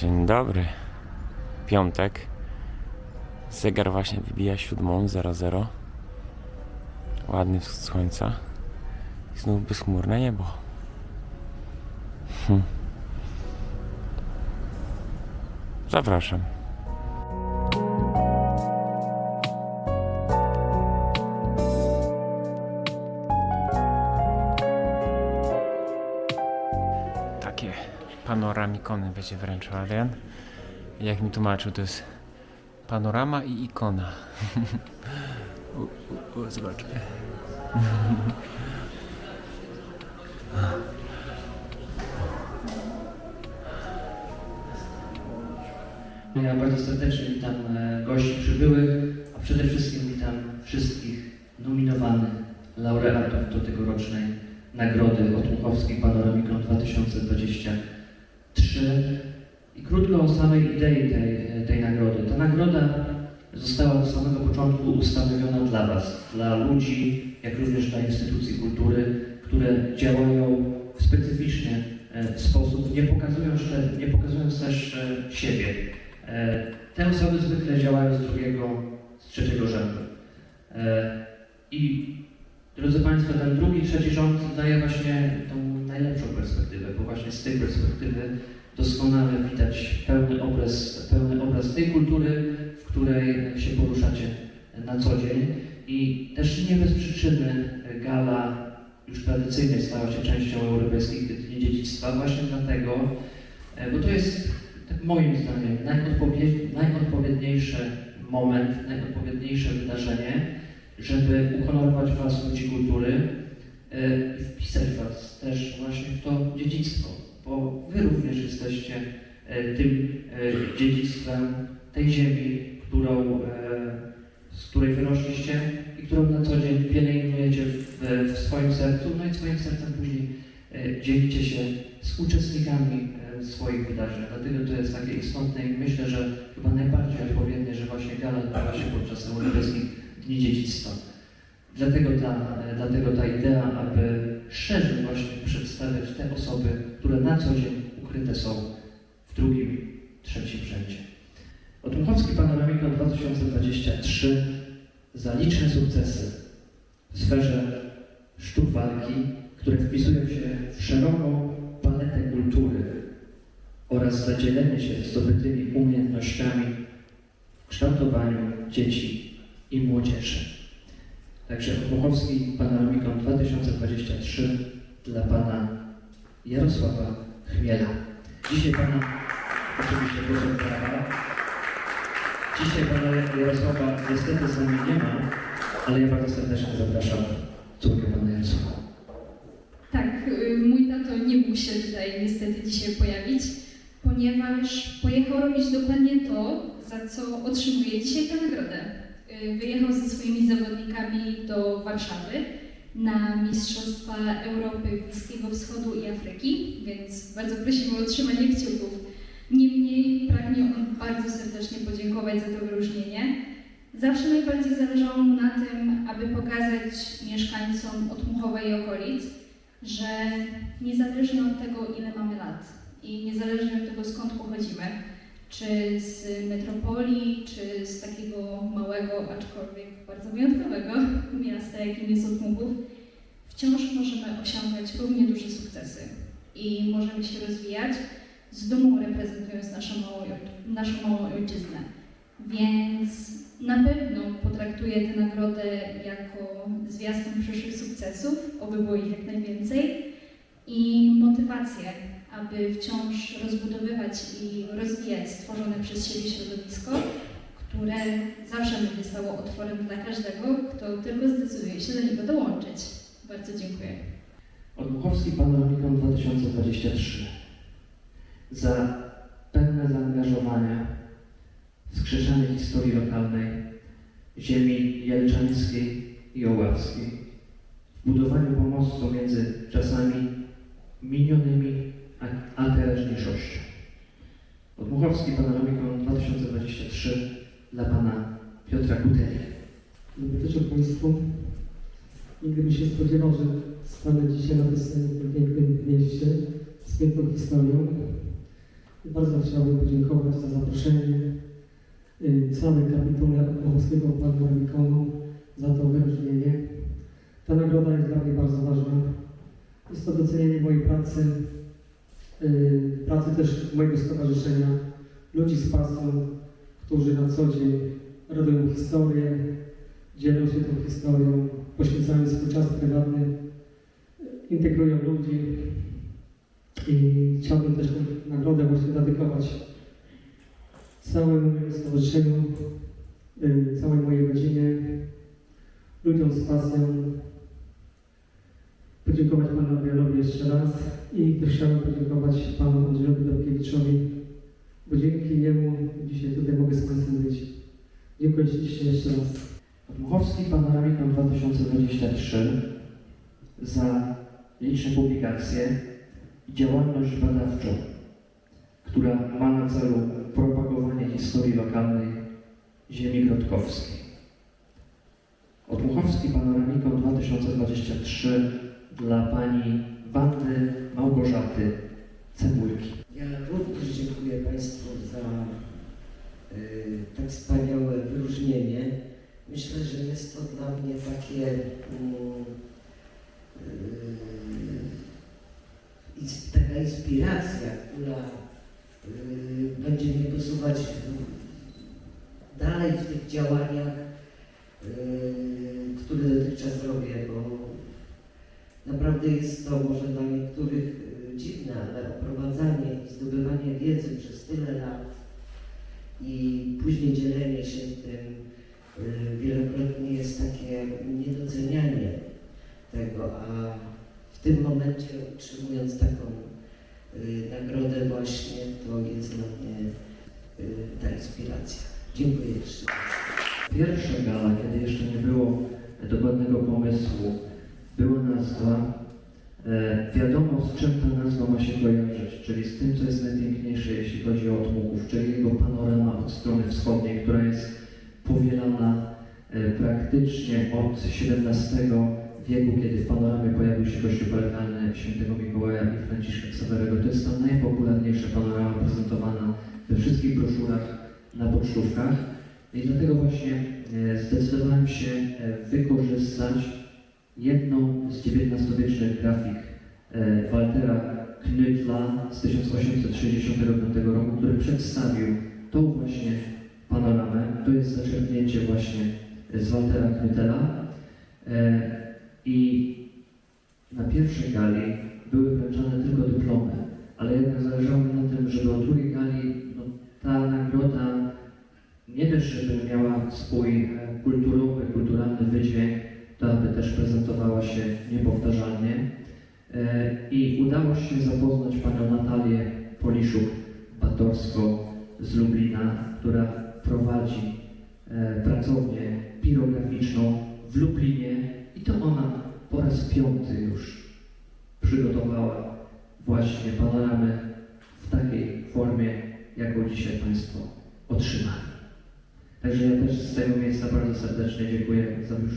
Dzień dobry. Piątek. Zegar właśnie wybija 7:00. Ładny wschód słońca. I znów bezchmurne niebo. Zapraszam. Takie panoramikony będzie wręczył Adrian. Jak mi tłumaczył, to jest panorama i ikona. Zobaczmy. Ja bardzo serdecznie witam gości przybyłych, a przede wszystkim witam wszystkich nominowanych laureatów do tegorocznej nagrody Otmuchowskiej Panoramikon 2023. I krótko o samej idei tej nagrody. Ta nagroda została od samego początku ustanowiona dla Was, dla ludzi, jak również dla instytucji kultury, które działają w specyficzny sposób, nie pokazując też siebie. Te osoby zwykle działają z drugiego, z trzeciego rzędu. I drodzy Państwo, ten drugi, trzeci rząd daje właśnie tą najlepszą perspektywę, bo właśnie z tej perspektywy doskonale widać pełny obraz tej kultury, w której się poruszacie na co dzień. I też nie bez przyczyny gala już tradycyjnie stała się częścią Europejskich Dni Dziedzictwa, właśnie dlatego, bo to jest moim zdaniem najodpowiedniejszy moment, najodpowiedniejsze wydarzenie, żeby uhonorować Was, ludzi kultury, i wpisać Was też właśnie w to dziedzictwo, bo Wy również jesteście tym dziedzictwem tej ziemi, z której wyrośliście i którą na co dzień pielęgnujecie w swoim sercu, no i swoim sercem później dzielicie się z uczestnikami swoich wydarzeń. Dlatego to jest takie istotne i myślę, że chyba najbardziej odpowiednie, że właśnie gala odbywa się podczas Europejskich Dni Dziedzictwa. Dlatego ta idea, aby szerzej właśnie przedstawiać te osoby, które na co dzień ukryte są w drugim, trzecim rzędzie. Otmuchowski Panoramikon 2023 za liczne sukcesy w sferze sztuk walki, które wpisują się w szeroką paletę kultury oraz za dzielenie się zdobytymi umiejętnościami w kształtowaniu dzieci i młodzieży. Także Otmuchowski Panoramikon 2023 dla Pana Jarosława Chmiela. Dzisiaj Pana, oczywiście proszę prawa, dzisiaj Pana Jarosława niestety z nami nie ma, ale ja bardzo serdecznie zapraszam córkę Pana Jarosława. Tak, mój tato nie mógł się tutaj niestety dzisiaj pojawić, ponieważ pojechał robić dokładnie to, za co otrzymuje dzisiaj tę nagrodę. Wyjechał ze swoimi zawodnikami do Warszawy na Mistrzostwa Europy, Bliskiego Wschodu i Afryki, więc bardzo prosimy o otrzymanie kciuków. Niemniej pragnie on bardzo serdecznie podziękować za to wyróżnienie. Zawsze najbardziej zależało mu na tym, aby pokazać mieszkańcom Otmuchowa i okolic, że niezależnie od tego, ile mamy lat i niezależnie od tego, skąd pochodzimy, czy z metropolii, czy z takiego małego, aczkolwiek bardzo wyjątkowego miasta, jakim jest Otmuchów, wciąż możemy osiągać równie duże sukcesy i możemy się rozwijać, z dumą reprezentując naszą małą ojczyznę. Więc na pewno potraktuję tę nagrodę jako zwiastun przyszłych sukcesów, oby było ich jak najwięcej, i motywację, aby wciąż rozbudowywać i rozwijać stworzone przez siebie środowisko, które zawsze będzie stało otworem dla każdego, kto tylko zdecyduje się do niego dołączyć. Bardzo dziękuję. Otmuchowski Panoramikon 2023 za pełne zaangażowania w wskrzeszanie historii lokalnej, ziemi jelczańskiej i oławskiej, w budowaniu pomostu pomiędzy czasami minionymi a teraźniejszością. Otmuchowski Panoramikon 2023 dla Pana Piotra Kuteli. Dobry wieczór Państwu. Nigdy bym się spodziewał, że stanę dzisiaj na tej scenie w tym pięknym mieście z piękną historią. Bardzo chciałbym podziękować za zaproszenie całej kapitule Otmochowskiego Panoramikonu za to wyróżnienie. Ta nagroda jest dla mnie bardzo ważna. Jest to docenienie mojej pracy, pracy też mojego stowarzyszenia, ludzi z pasją, którzy na co dzień radują historię, dzielą się tą historią, poświęcają swój czas prywatny, integrują ludzi. I chciałbym też tę nagrodę właśnie dedykować całemu mojemu stowarzyszeniu, całej mojej rodzinie, ludziom z pasją. Podziękować Panu Adrianowi jeszcze raz i też chciałbym podziękować Panu Andrzejowi Dobkiewiczowi, bo dzięki niemu dzisiaj tutaj mogę z Państwem być. Dziękuję ślicznie jeszcze raz. Otmochowski Panoramikon 2023 za liczne publikacje i działalność badawczą, która ma na celu propagowanie historii lokalnej ziemi grodkowskiej. Otmochowski Panoramikon 2023 dla pani Wandy Małgorzaty Cebulki. Ja również dziękuję Państwu za tak wspaniałe wyróżnienie. Myślę, że jest to dla mnie takie taka inspiracja, która będzie mnie posuwać dalej w tych działaniach, które dotychczas robię, bo naprawdę jest to może dla niektórych dziwne, ale oprowadzanie i zdobywanie wiedzy przez tyle lat i później dzielenie się tym wielokrotnie jest takie niedocenianie tego, a w tym momencie otrzymując taką nagrodę właśnie, to jest dla mnie ta inspiracja. Dziękuję jeszcze raz. Pierwsza gala, kiedy jeszcze nie było dokładnego pomysłu, była nazwa. Wiadomo, z czym ta nazwa ma się kojarzyć, czyli z tym, co jest najpiękniejsze, jeśli chodzi o Otmuchów, czyli jego panorama od strony wschodniej, która jest powielana praktycznie od XVII wieku, kiedy w panoramie pojawił się kościół parafialny świętego Mikołaja i Franciszka Ksawerego. To jest ta najpopularniejsza panorama prezentowana we wszystkich broszurach na pocztówkach. I dlatego właśnie zdecydowałem się wykorzystać jedną z XIX-wiecznych grafik Waltera Knütla z 1865 roku, który przedstawił tą właśnie panoramę. To jest zaczerpnięcie właśnie z Waltera Knütela. I na pierwszej gali były wręczane tylko dyplomy, ale jednak zależało mi na tym, żeby o drugiej gali ta nagroda nie też, żeby miała swój kulturalny wydźwięk, to aby też prezentowała się niepowtarzalnie. I udało się zapoznać panią Natalię Poliszuk-Batorską z Lublina, która prowadzi pracownię pirograficzną w Lublinie i to ona po raz 5. już przygotowała właśnie panoramy w takiej formie, jaką dzisiaj Państwo otrzymali. Także ja też z tego miejsca bardzo serdecznie dziękuję za już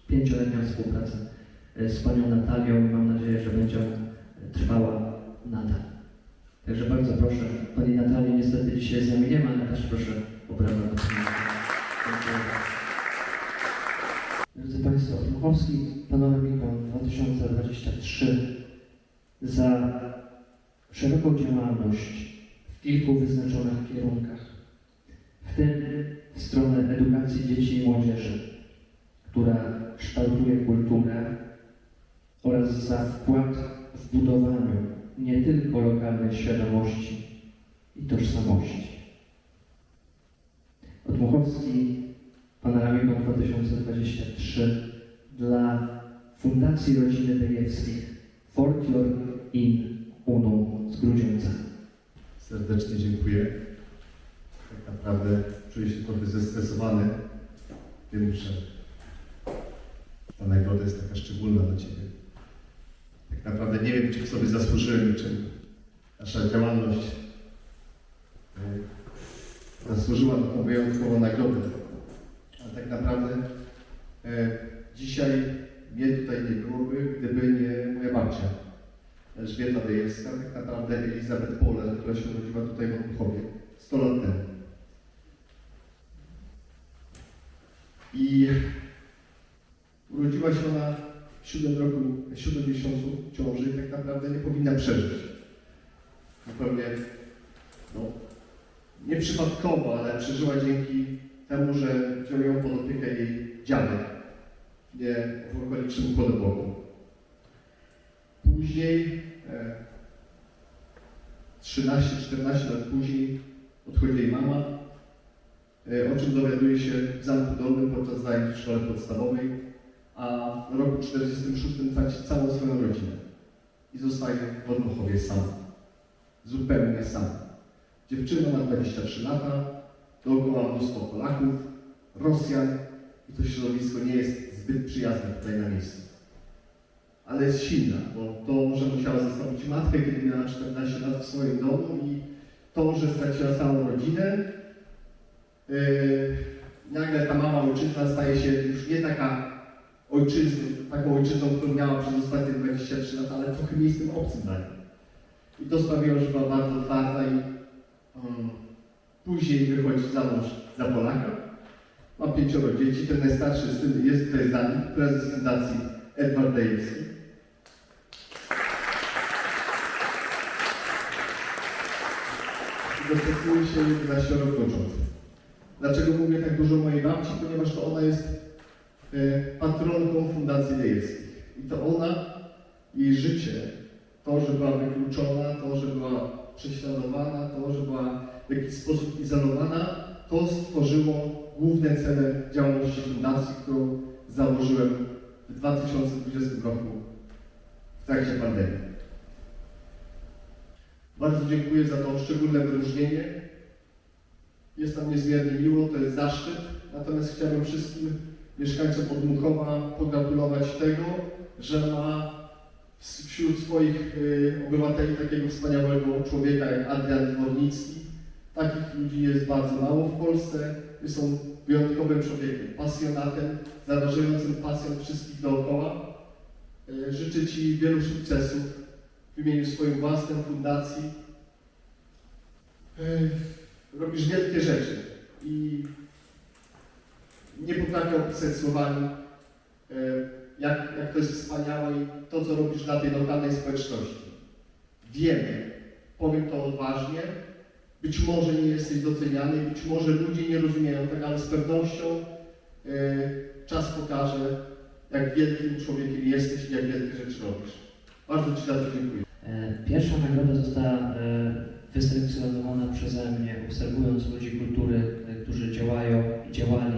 5-letnią współpracę z panią Natalią i mam nadzieję, że będzie trwała nadal. Także bardzo proszę, pani Natalii niestety dzisiaj z nami nie ma, ale też proszę o brawa do Dziękuję. Drodzy Państwo, Otmochowski Panoramikon 2023 za szeroką działalność w kilku wyznaczonych kierunkach, w tym w stronę edukacji dzieci i młodzieży, która kształtuje kulturę, oraz za wkład w budowaniu nie tylko lokalnej świadomości i tożsamości. Otmochowski Panoramikon 2023 dla Fundacji Rodziny Dejewskich Folklor in Unum z Grudziądza. Serdecznie dziękuję. Tak naprawdę czuję się trochę zestresowany tym, że ta nagroda jest taka szczególna dla Ciebie. Tak naprawdę nie wiem, czy sobie zasłużyłem, czy nasza działalność zasłużyła na tą wyjątkową nagrodę. Ale tak naprawdę dzisiaj mnie tutaj nie byłoby, gdyby nie moja babcia. Elżbieta Dejewska, tak naprawdę Elizabeth Poler, która się urodziła tutaj w Odmuchowie 100 lat temu. I urodziła się ona w 7 miesiącu ciąży i tak naprawdę nie powinna przeżyć. Zupełnie, no, nieprzypadkowo, ale przeżyła dzięki temu, że wziął ją pod opiekę jej dziadek, nie w okolicznym Podobogu. Później, 13-14 lat później, odchodzi jej mama, o czym dowiaduje się w Zamku Dolnym podczas zajęć w szkole podstawowej, a w roku 1946 traci całą swoją rodzinę i zostaje w Odmuchowie sama. Zupełnie sama. Dziewczyna ma 23 lata, dookoła mnóstwo Polaków, Rosjan i to środowisko nie jest zbyt przyjazne tutaj na miejscu. Ale jest silna, bo to, że musiała zostawić matkę, kiedy miała 14 lat w swoim domu i to, że straciła całą rodzinę, nagle ta mama ojczyzna staje się już nie taką ojczyzną, którą miała przez ostatnie 23 lat, ale trochę miejscem obcym dla niej. I to sprawiło, że była bardzo twarda i później wychodzi za mąż za Polaka. Ma 5 dzieci, ten najstarszy syn jest tutaj z nami, prezes fundacji Edward Dejewski. I doczekuje się 11 wnucząt. Dlaczego mówię tak dużo o mojej babci? Ponieważ to ona jest patronką Fundacji Dejewskich. I to ona, jej życie, to, że była wykluczona, to, że była prześladowana, to, że była w jakiś sposób izolowana, to stworzyło główne cele działalności fundacji, którą założyłem w 2020 roku w trakcie pandemii. Bardzo dziękuję za to szczególne wyróżnienie. Jest nam niezmiernie miło, to jest zaszczyt. Natomiast chciałbym wszystkim mieszkańcom Odmuchowa pogratulować tego, że ma wśród swoich obywateli takiego wspaniałego człowieka jak Adrian Dwornicki. Takich ludzi jest bardzo mało w Polsce. Jest on wyjątkowym człowiekiem, pasjonatem, zarażającym pasją wszystkich dookoła. Życzę Ci wielu sukcesów w imieniu swoim własnym, fundacji. Robisz wielkie rzeczy i nie potrafię opisać słowami, jak to jest wspaniałe i to, co robisz dla tej lokalnej społeczności. Wiemy, powiem to odważnie, być może nie jesteś doceniany, być może ludzie nie rozumieją tego, ale z pewnością czas pokaże, jak wielkim człowiekiem jesteś i jak wielkie rzeczy robisz. Bardzo Ci za to dziękuję. Pierwsza nagroda została wyselekcjonowana przeze mnie, obserwując ludzi kultury, którzy działają i działali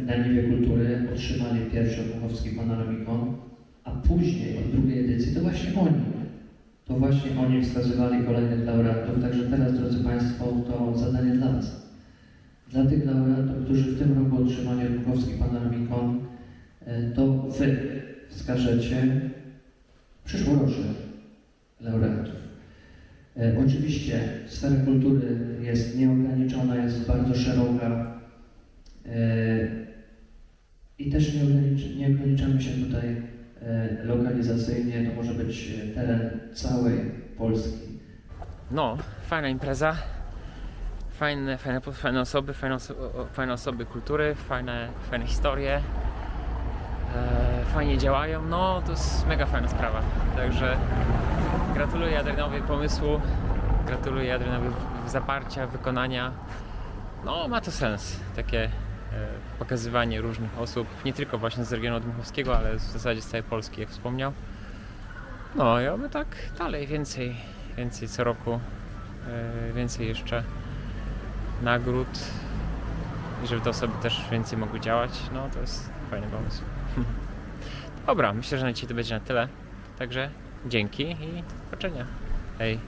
na niwie kultury, otrzymali pierwszy Odmuchowski Panoramikon, a później od drugiej edycji to właśnie oni wskazywali kolejnych laureatów, także teraz, drodzy Państwo, to zadanie dla Was. Dla tych laureatów, którzy w tym roku otrzymali Odmuchowski Panoramikon, to Wy wskażecie przyszłorocznych laureatów. Oczywiście sfera kultury jest nieograniczona, jest bardzo szeroka i też nie ograniczamy się tutaj lokalizacyjnie, to może być teren całej Polski. No, fajna impreza. Fajne osoby kultury, fajne historie. Fajnie działają, no to jest mega fajna sprawa. Także gratuluję Adrianowi pomysłu, gratuluję Adrianowi zaparcia, wykonania. No ma to sens, takie pokazywanie różnych osób, nie tylko właśnie z regionu odmuchowskiego, ale w zasadzie z całej Polski, jak wspomniał. No i oby tak dalej, więcej co roku, więcej jeszcze nagród i żeby te osoby też więcej mogły działać, no to jest fajny pomysł. Dobra, myślę, że na dzisiaj to będzie na tyle. Także dzięki i do zobaczenia. Hej.